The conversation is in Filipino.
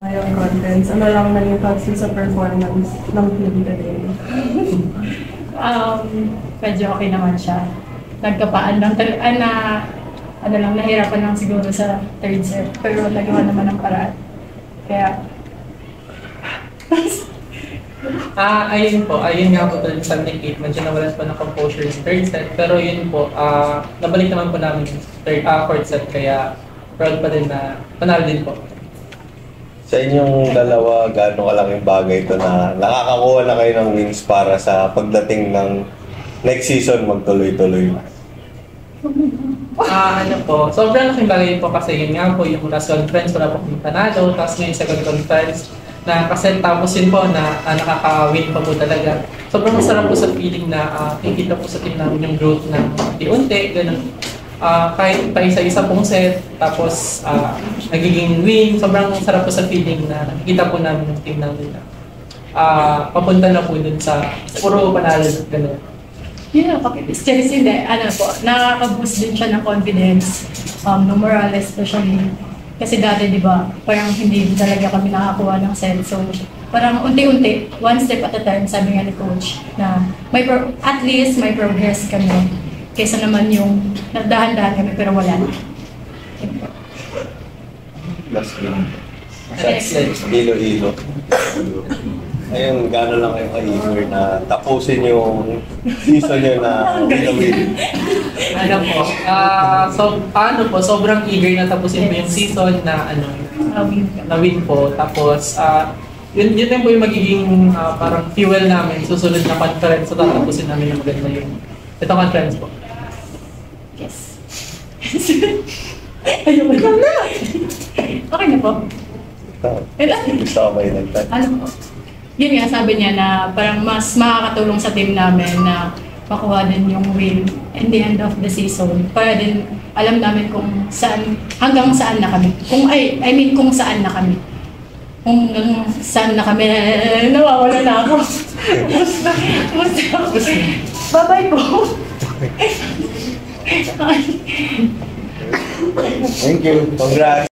Yung contents, ano lang naging thoughts sa performance ng team today? Um, Medyo okay naman siya. Nagkapaan lang, ano lang, nahirapan lang siguro sa third set. Pero nagawa naman ng paraan. Kaya, Ayun po, ayun nga po talaga sa Nick 8, medyo nawalan po ng composure sa third set. Pero yun po, nabalik naman po namin yung fourth set, kaya proud pa din na panalo din po. Sa inyong dalawa, gaano kalaking bagay ito na nakakakuha na kayo ng wins para sa pagdating ng next season magtuloy-tuloy? Ano po, sobrang laking bagay po kasi yun nga po yung last conference, wala po kami panalo, tapos ngayon second conference, na kasi tapos yun po na nakaka-win pa po talaga. Sobrang masarap po sa feeling na kikita po sa team namin yung growth na unti-unti, ganun. Kahit pa isa-isa pong set, tapos nagiging win, sobrang sarap po sa feeling na nakikita po namin yung team namin na papunta na po dun sa puro panalo at gano'n. yun ang pakipis. Hindi, ano po, nakaka-boost din siya ng confidence, ng morale especially. Kasi dati, di ba, parang hindi talaga kami nakakuha ng set. So, parang unti-unti, one step at a time, sabi nga ni Coach, na at least may progress kami. Kaysa naman yung nagdahan-dahan kami pero wala na. Last game. Next game. Ilo-ilo. Ayun, gano'n lang kayo ka-eager na tapusin yung season nyo na win-win. Ano po, sobrang eager na tapusin po yung season na na win po. Tapos, yun din po yung magiging parang fuel namin, susunod na conference, so tatapusin namin yung maganda yung itong conference po. Yes. Ayun na. Okay na po. Gusto ka ba yung nagtag? Ano po? Yun nga, sabi niya na parang mas makakatulong sa team namin na makuha din yung win in the end of the season. Para din alam namin kung saan, hanggang saan na kami. Kung saan na kami. Kung saan na kami, nawawala na ako. Bye-bye po. Thank you. Congrats.